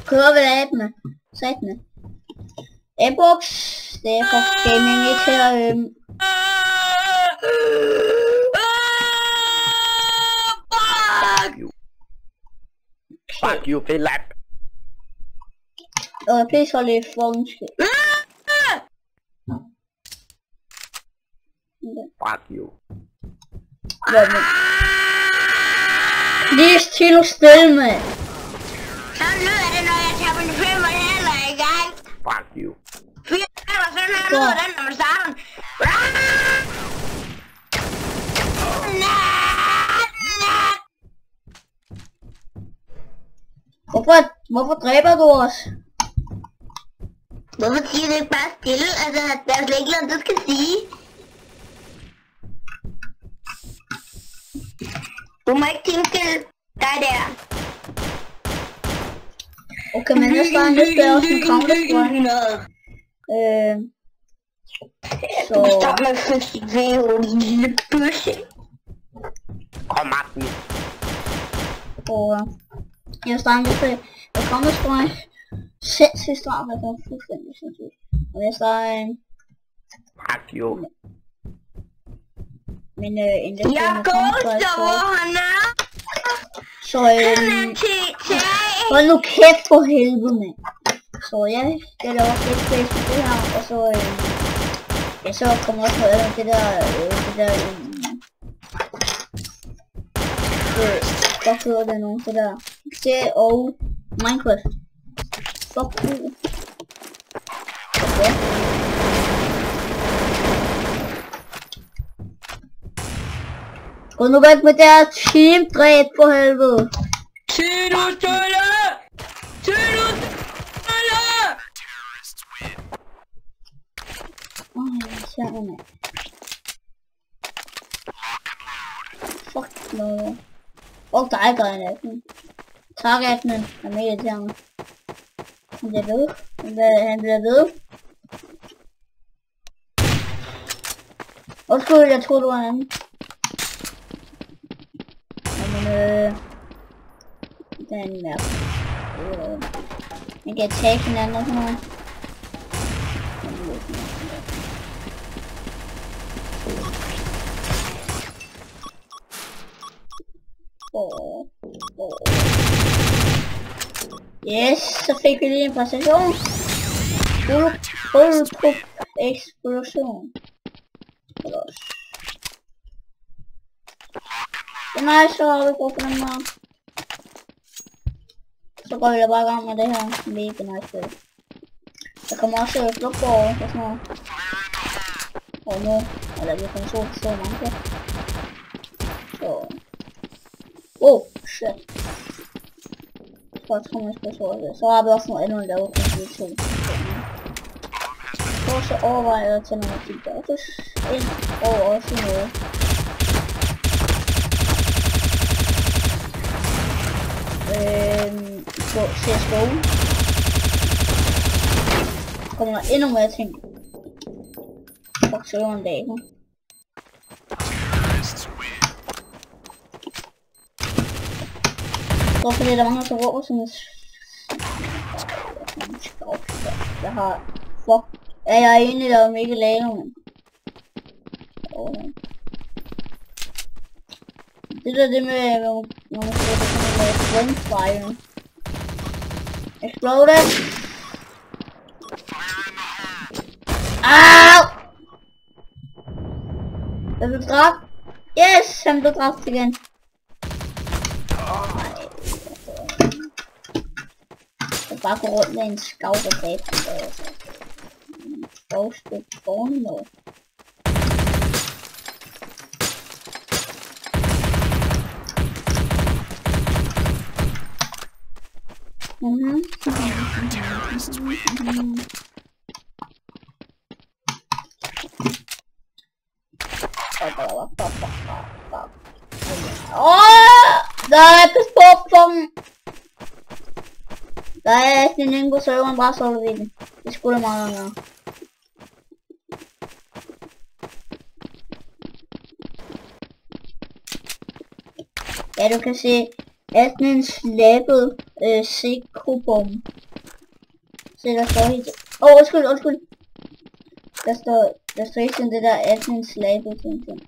kører ved abene. Satme. Xbox, det er for gaming ikke her. Fuck you, Finland. Please hold it phone shit. Fuck you. Lige til at stille med. Sådan lyder det, når jeg tager min film heller i gang. Fuck you. Sådan her lyder den, når man starter den. Hvorfor dræber du os? Hvorfor siger du ikke bare stille? Altså, der er slet ikke noget, du skal sige. Du må ikke tilstille dig der. Okay, men næste gang det bliver også en Counter-Strike. Så... Stop med at festival, din lille bøsse. Kom, Martin. Og... jeg starter lidt til Counter-Strike. Sindssygt start, det er fuldstændig sindssygt. Og jeg starter Fuck you. Men en lidt Jeg går over henne. Så hold nu kæft for helvede, mand. Så jeg laver lidt face på det her, og så så kommer også noget af det der hvad hedder det nu, det der serie og Minecraft. Fuck you. Okay. Gå nu væk med det her teamdræb for helvede. Fuck no. Fuck dig, gør en af dem. Tak, Admin. Jeg er med i det her. Han bliver ved. Han bliver ved. Undskyld, jeg troede, du var en anden. Men det er en mærke. Jeg kan tage hinanden og sådan noget. Yes, så fik vi lige en præstation. Full eksplosion. Det er nice, så har vi brugt på den her. Så går vi da bare i gang med det her. Mega nice spil. Der kommer også flugtborg og sådan noget. Og nu, eller vi kan så mange. Så... oh, shit. Så har vi også noget andet lavet på YouTube. Så også overvejer jeg at tage nogle tilbage ind og også noget. På CSGO. Kommer der endnu mere ting. Fuck, så en dag. Så fordi der er mange der råber som jeg har fuck. Ja, jeg er egentlig der mega lave, men det der det med nogle rimfire. Exploded. Au! Jeg blev dræbt. Yes, han blev dræbt igen. Jeg bare gå rundt med en scout og dræbe. Skovstykke foran noget. Der er pistolpungen. Der er sådan en god server, bare så ved det. Det skulle meget mere. Ja, du kan se Admin slæbet Sekrobom. Se, der står helt... undskyld. Der står ikke sådan det der admins label ting.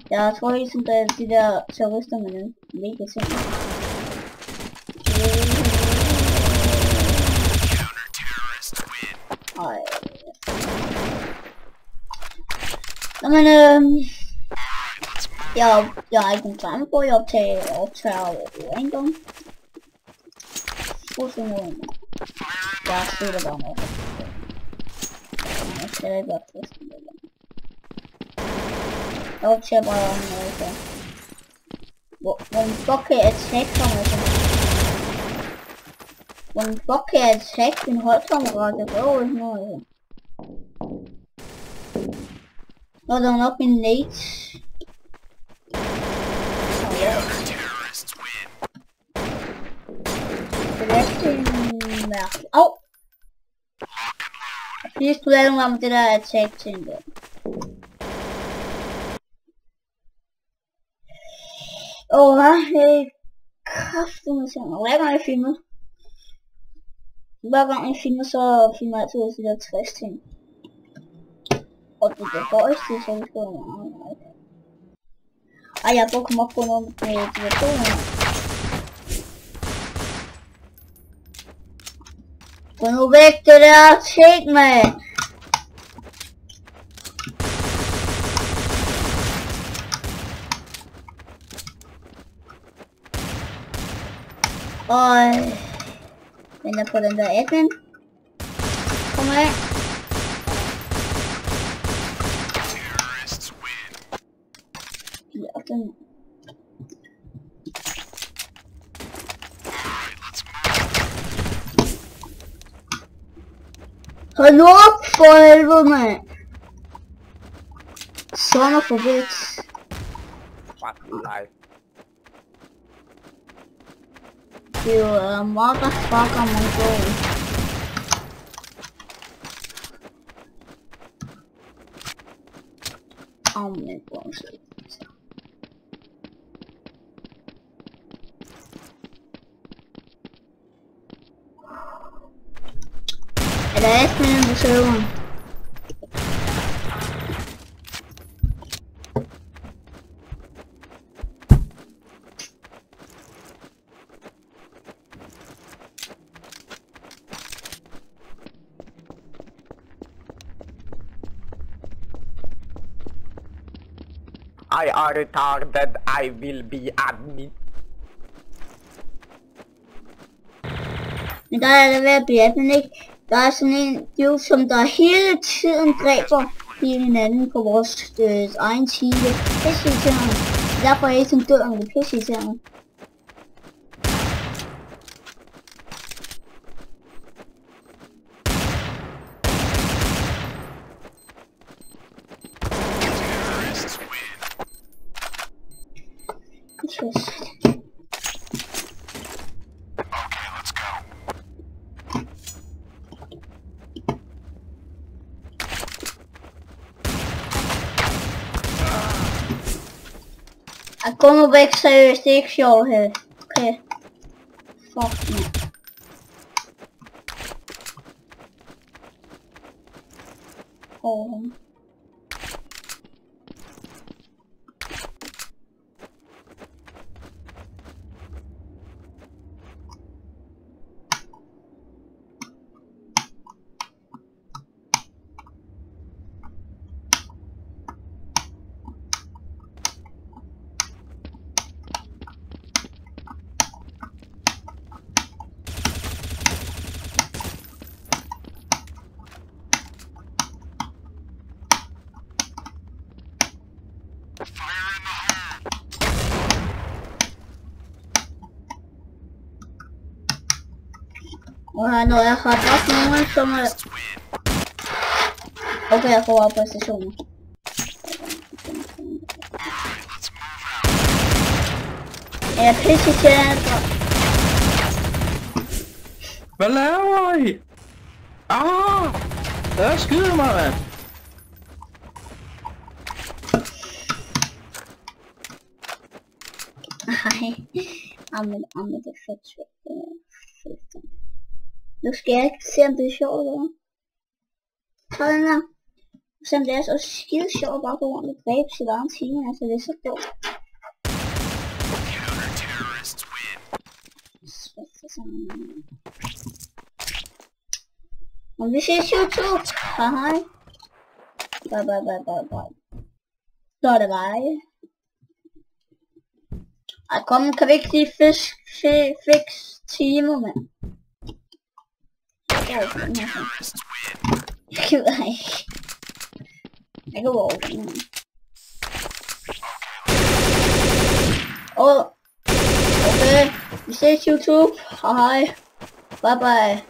Jeg tror ikke sådan, at de der terrorister med den mega ting. Ej. Nå, men jeg har ikke nogen time på, jeg optager random. Jeg spiller bare noget. Jeg skal ikke godt testen det. Jeg optager bare noget her. Hvor fuck kan jeg attack kammerat? Hvor fuck kan jeg attack din holdkammerat? Det gør jo ikke noget her. Nå, der var nok min nate. Det er rigtig mærkeligt. Au! Please, du lader mig med det der attack ting der. Hey, kraftedeme ting. Og hver gang jeg filmer, så filmer jeg altid de der 60 ting. Og det er højeste, så vi skal meget. Ej, jeg prøver at komme op på noget med de der 200. Gå nu væk, det der ting, mand! Venter på den der admin. Kom af. Ja, den. Hold nu op for helvede, mand. Son of a bitch. Fuck life. You motherfucker mongol. Med bullshit. Er der admin på serveren? I are retarded, I will be admin. Men der er der ved at blive admin, ikke? Der er sådan en dude, som der hele tiden dræber hinanden på vores egen team. Det er pisseirriterende. Derfor er jeg sådan død, om det er pisseirriterende. Jeg går nu væk seriøst, det er ikke sjovt her. Okay. Fuck me. Og her når jeg har dræbt nogen, som er... Okay, jeg får op på stationen. Jeg er pisse til at... Hvad laver I? Der skyder mig, mand. Nej, I'm the fix. Nu skal jeg ikke se om det er sjovt eller hvad. Sådan der. Se om det er så skide sjovt bare på grund af at dræbe sit egen team, altså det er så dumt. Og vi ses YouTube. Hej hej. Bye bye bye bye bye. Så er det bye. Ej kom, kan vi ikke lige fix timer, mand? Jeg gider ikke. Jeg kan våge den her. Okay, vi ses YouTube. Hej. Bye bye.